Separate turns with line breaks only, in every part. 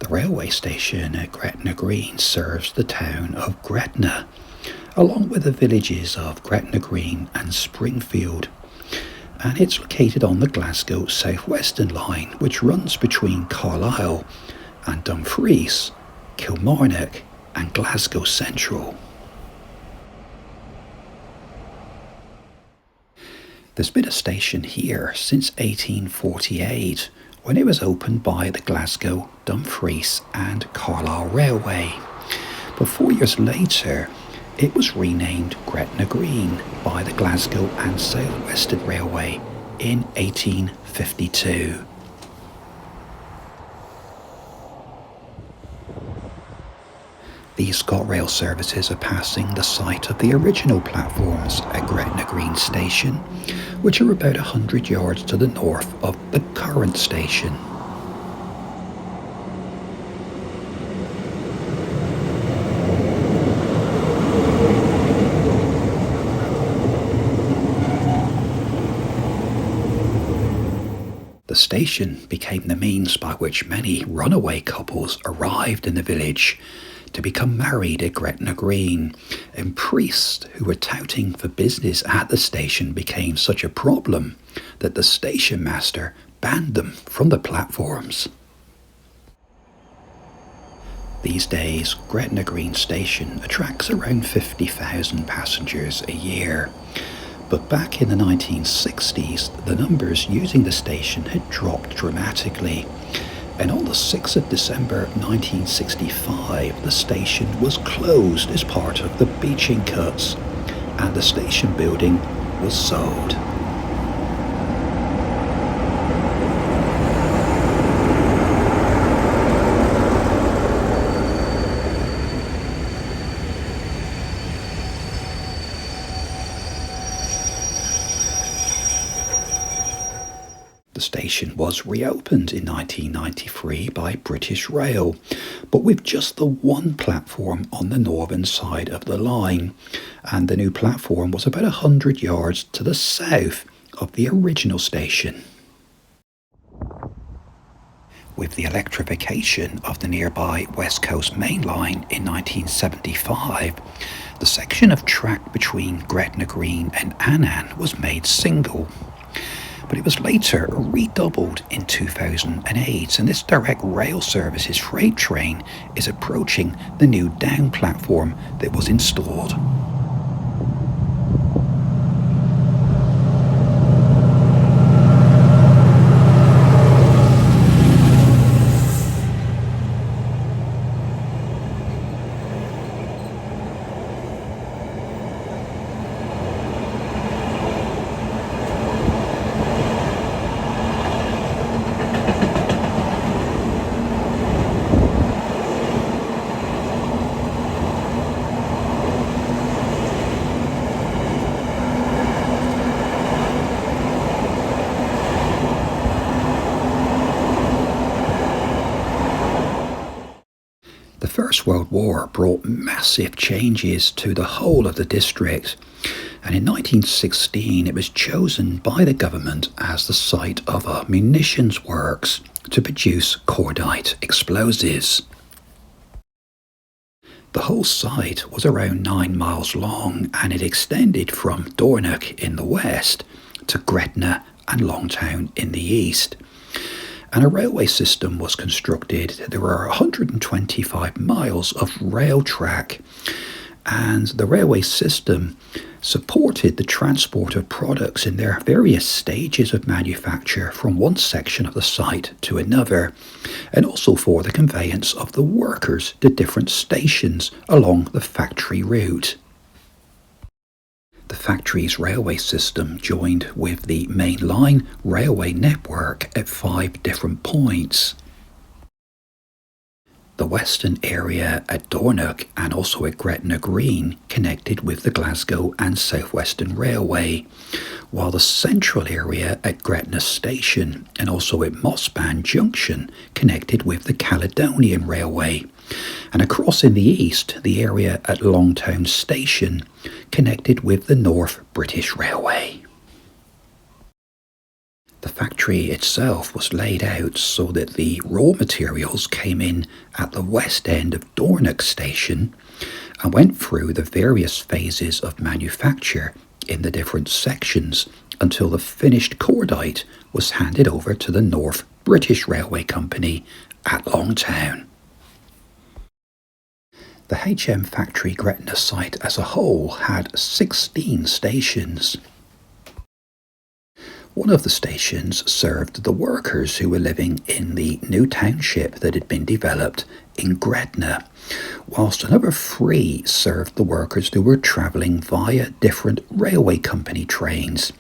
The railway station at Gretna Green serves the town of Gretna, along with the villages of Gretna Green and Springfield. And it's located on the Glasgow South Western Line, which runs between Carlisle and Dumfries, Kilmarnock and Glasgow Central. There's been a station here since 1848, when it was opened by the Glasgow, Dumfries and Carlisle Railway. But 4 years later, it was renamed Gretna Green by the Glasgow and South Western Railway in 1852. These ScotRail services are passing the site of the original platforms at Gretna Green Station, which are about 100 yards to the north of the current station. The station became the means by which many runaway couples arrived in the village to become married at Gretna Green, and priests who were touting for business at the station became such a problem that the station master banned them from the platforms. These days, Gretna Green Station attracts around 50,000 passengers a year. But back in the 1960s, the numbers using the station had dropped dramatically. And on the 6th of December 1965, the station was closed as part of the beaching cuts, and the station building was sold. The station was reopened in 1993 by British Rail, but with just the one platform on the northern side of the line, and the new platform was about 100 yards to the south of the original station. With the electrification of the nearby West Coast Main Line in 1975, the section of track between Gretna Green and Annan was made single. But it was later redoubled in 2008, and this direct rail services freight train is approaching the new down platform that was installed. The First World War brought massive changes to the whole of the district, and in 1916 it was chosen by the government as the site of a munitions works to produce cordite explosives. The whole site was around 9 miles long, and it extended from Dornock in the west to Gretna and Longtown in the east. And a railway system was constructed. There were 125 miles of rail track, and the railway system supported the transport of products in their various stages of manufacture from one section of the site to another, and also for the conveyance of the workers to different stations along the factory route. The factory's railway system joined with the main line railway network at 5 different points. The western area at Dornock and also at Gretna Green connected with the Glasgow and South Western Railway, while the central area at Gretna Station and also at Mossband Junction connected with the Caledonian Railway. And across in the east, the area at Longtown Station connected with the North British Railway. The factory itself was laid out so that the raw materials came in at the west end of Dornock station and went through the various phases of manufacture in the different sections until the finished cordite was handed over to the North British Railway Company at Longtown. The HM factory Gretna site as a whole had 16 stations. One of the stations served the workers who were living in the new township that had been developed in Gretna, whilst another 3 served the workers who were travelling via different railway company trains,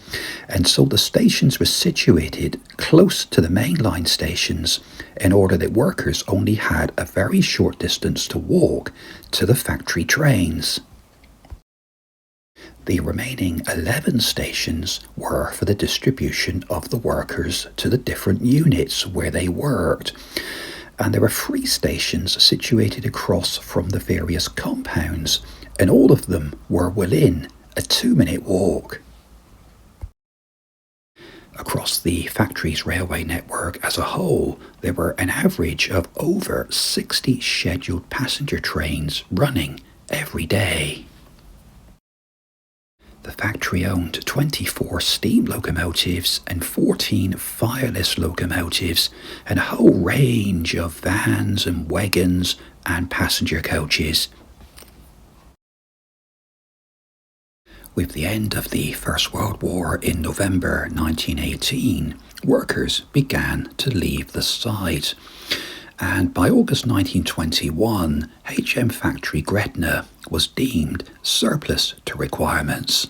and so the stations were situated close to the mainline stations in order that workers only had a very short distance to walk to the factory trains. The remaining 11 stations were for the distribution of the workers to the different units where they worked, and there were 3 stations situated across from the various compounds, and all of them were within a 2-minute walk. Across the factory's railway network as a whole, there were an average of over 60 scheduled passenger trains running every day. The factory owned 24 steam locomotives and 14 fireless locomotives and a whole range of vans and wagons and passenger coaches. With the end of the First World War in November 1918, workers began to leave the site, and by August 1921, HM Factory Gretna was deemed surplus to requirements.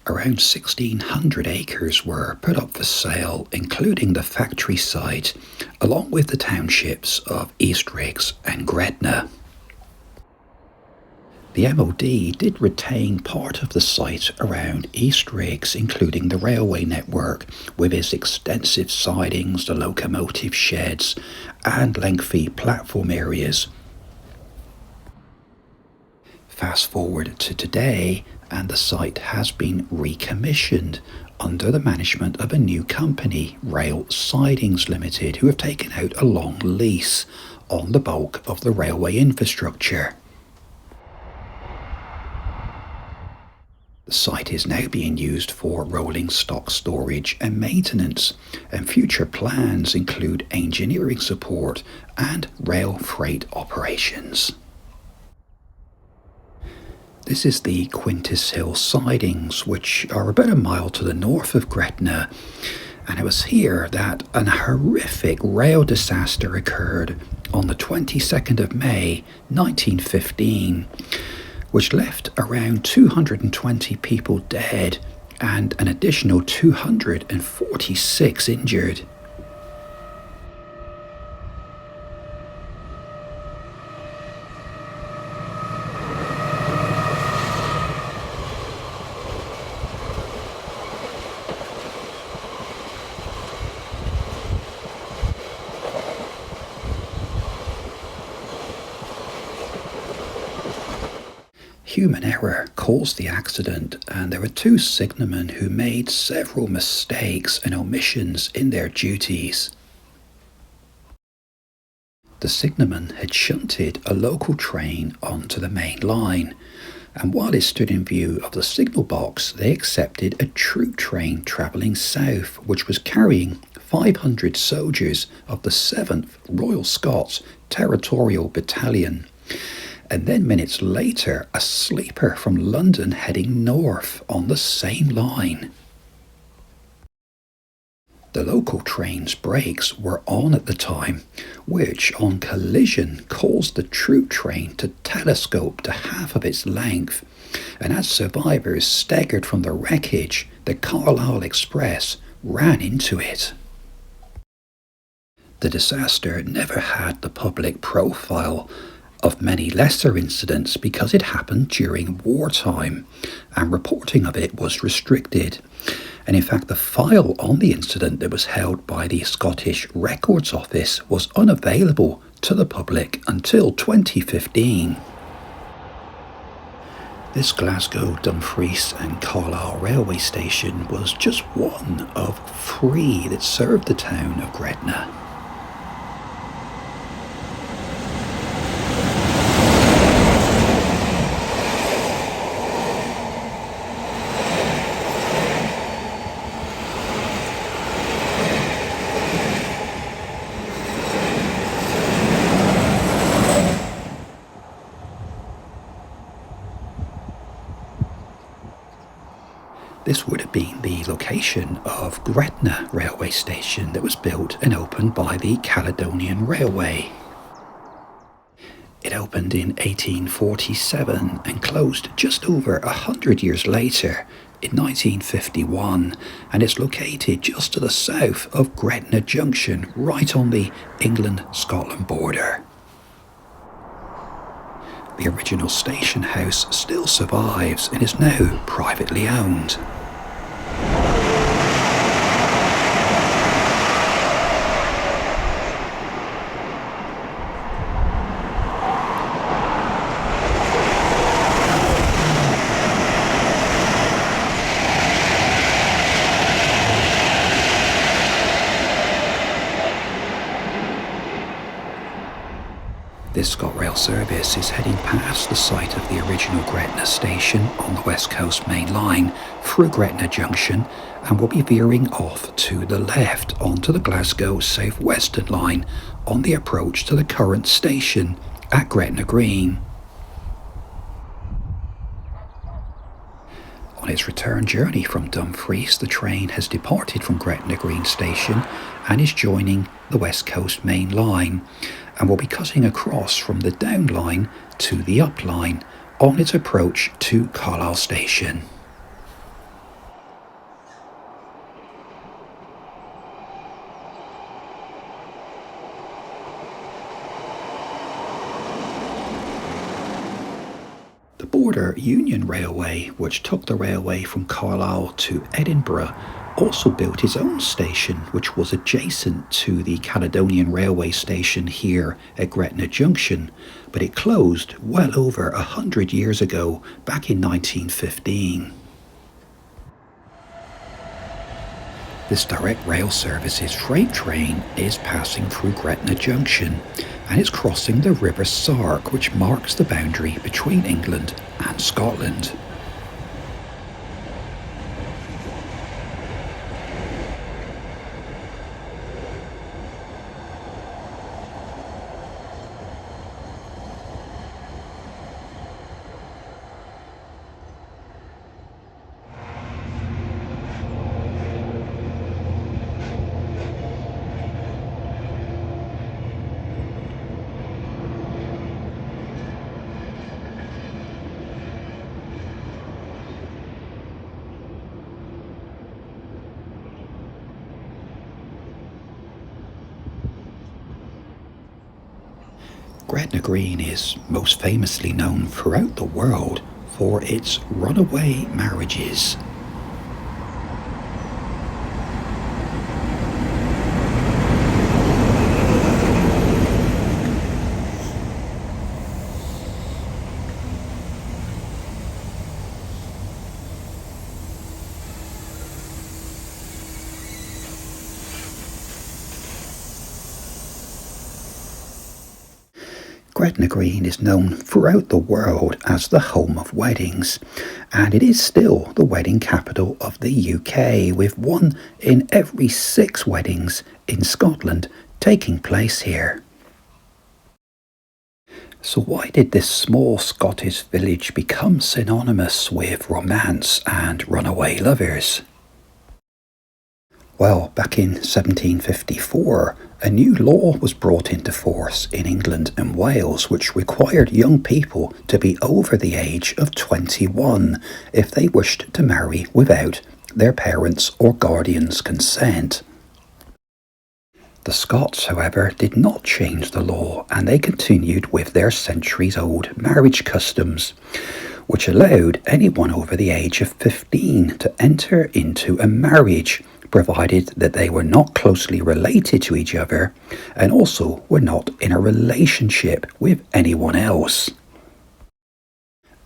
Around 1,600 acres were put up for sale, including the factory site, along with the townships of Eastriggs and Gretna. The MOD did retain part of the site around Eastriggs, including the railway network, with its extensive sidings, the locomotive sheds, and lengthy platform areas. Fast forward to today, and the site has been recommissioned under the management of a new company, Rail Sidings Limited, who have taken out a long lease on the bulk of the railway infrastructure. The site is now being used for rolling stock storage and maintenance, and future plans include engineering support and rail freight operations. This is the Quintinshill sidings, which are about a mile to the north of Gretna, and it was here that an horrific rail disaster occurred on the 22nd of May 1915, which left around 220 people dead and an additional 246 injured. Human error caused the accident, and there were 2 signalmen who made several mistakes and omissions in their duties. The signalman had shunted a local train onto the main line, and while it stood in view of the signal box, they accepted a troop train travelling south, which was carrying 500 soldiers of the 7th Royal Scots Territorial Battalion. And then minutes later, a sleeper from London heading north on the same line. The local train's brakes were on at the time, which on collision caused the troop train to telescope to half of its length, and as survivors staggered from the wreckage, the Carlisle Express ran into it. The disaster never had the public profile of many lesser incidents because it happened during wartime, and reporting of it was restricted. And in fact, the file on the incident that was held by the Scottish Records Office was unavailable to the public until 2015. This Glasgow, Dumfries and Carlisle Railway station was just one of three that served the town of Gretna. This would have been the location of Gretna Railway Station that was built and opened by the Caledonian Railway. It opened in 1847 and closed just over 100 years later in 1951, and it's located just to the south of Gretna Junction, right on the England-Scotland border. The original station house still survives and is now privately owned. This ScotRail service is heading past the site of the original Gretna station on the West Coast Main Line through Gretna Junction and will be veering off to the left onto the Glasgow South Western Line on the approach to the current station at Gretna Green. On its return journey from Dumfries, the train has departed from Gretna Green station and is joining the West Coast Main Line, and will be cutting across from the down line to the up line on its approach to Carlisle station. The Border Union Railway, which took the railway from Carlisle to Edinburgh, also built its own station, which was adjacent to the Caledonian Railway station here at Gretna Junction, but it closed well over 100 years ago, back in 1915. This direct rail service's freight train is passing through Gretna Junction and is crossing the River Sark, which marks the boundary between England and Scotland. Gretna Green is most famously known throughout the world for its runaway marriages. Gretna Green is known throughout the world as the home of weddings, and it is still the wedding capital of the UK, with 1 in every 6 weddings in Scotland taking place here. So why did this small Scottish village become synonymous with romance and runaway lovers? Well, back in 1754, a new law was brought into force in England and Wales which required young people to be over the age of 21 if they wished to marry without their parents' or guardians' consent. The Scots, however, did not change the law, and they continued with their centuries-old marriage customs, which allowed anyone over the age of 15 to enter into a marriage, provided that they were not closely related to each other and also were not in a relationship with anyone else.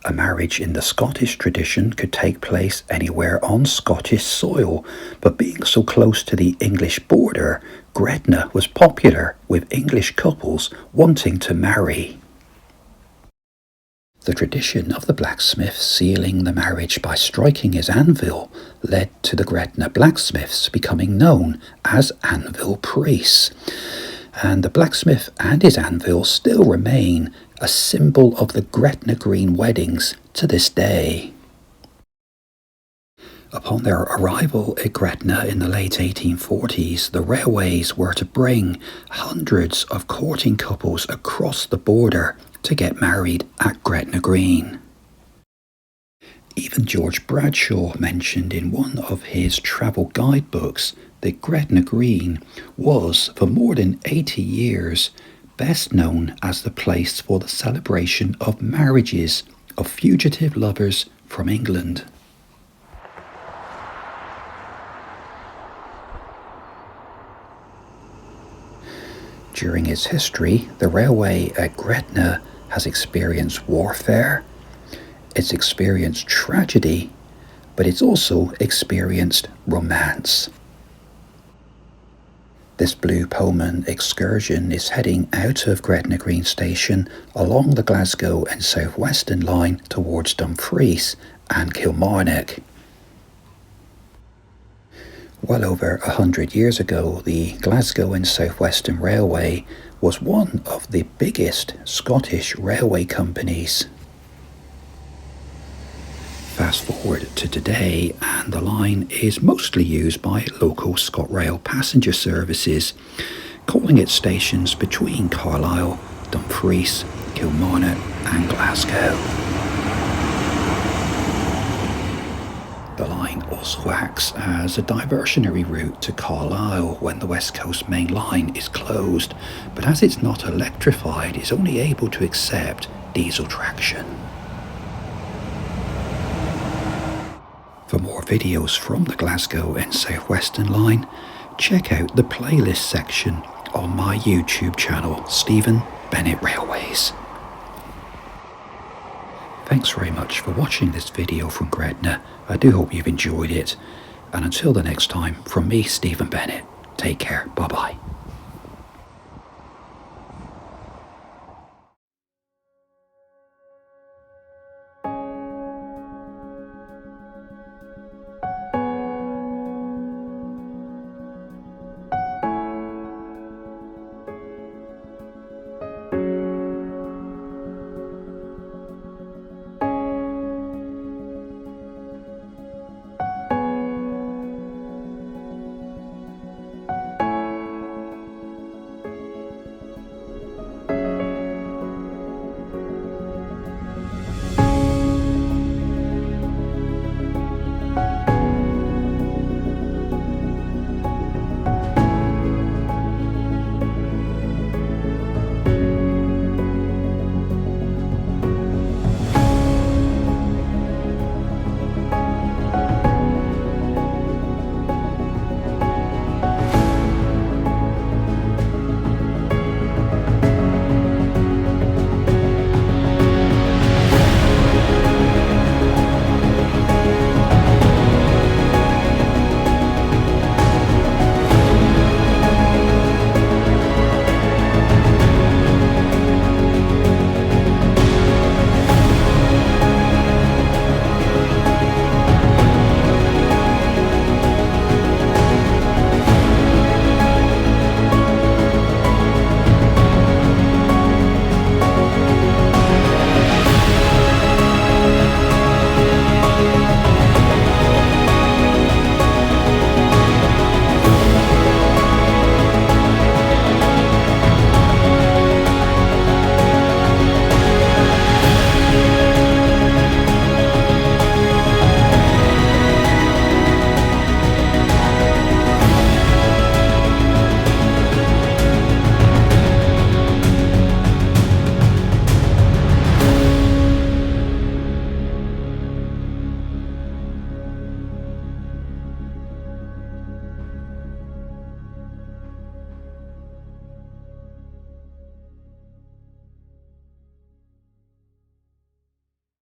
A marriage in the Scottish tradition could take place anywhere on Scottish soil, but being so close to the English border, Gretna was popular, with English couples wanting to marry. The tradition of the blacksmith sealing the marriage by striking his anvil led to the Gretna blacksmiths becoming known as anvil priests. And the blacksmith and his anvil still remain a symbol of the Gretna Green weddings to this day. Upon their arrival at Gretna in the late 1840s, the railways were to bring hundreds of courting couples across the border to get married at Gretna Green. Even George Bradshaw mentioned in one of his travel guidebooks that Gretna Green was, for more than 80 years, best known as the place for the celebration of marriages of fugitive lovers from England. During its history, the railway at Gretna has experienced warfare, it's experienced tragedy, but it's also experienced romance. This Blue Pullman excursion is heading out of Gretna Green Station along the Glasgow and South Western line towards Dumfries and Kilmarnock. Well over 100 years ago, the Glasgow and South Western Railway was one of the biggest Scottish railway companies. Fast forward to today, and the line is mostly used by local ScotRail passenger services, calling at stations between Carlisle, Dumfries, Kilmarnock and Glasgow. The line also acts as a diversionary route to Carlisle when the West Coast Main Line is closed, but as it's not electrified, it's only able to accept diesel traction. For more videos from the Glasgow and South Western line, check out the playlist section on my YouTube channel, Stephen Bennett Railways. Thanks very much for watching this video from Gretna. I do hope you've enjoyed it. And until the next time, from me, Stephen Bennett, take care. Bye-bye.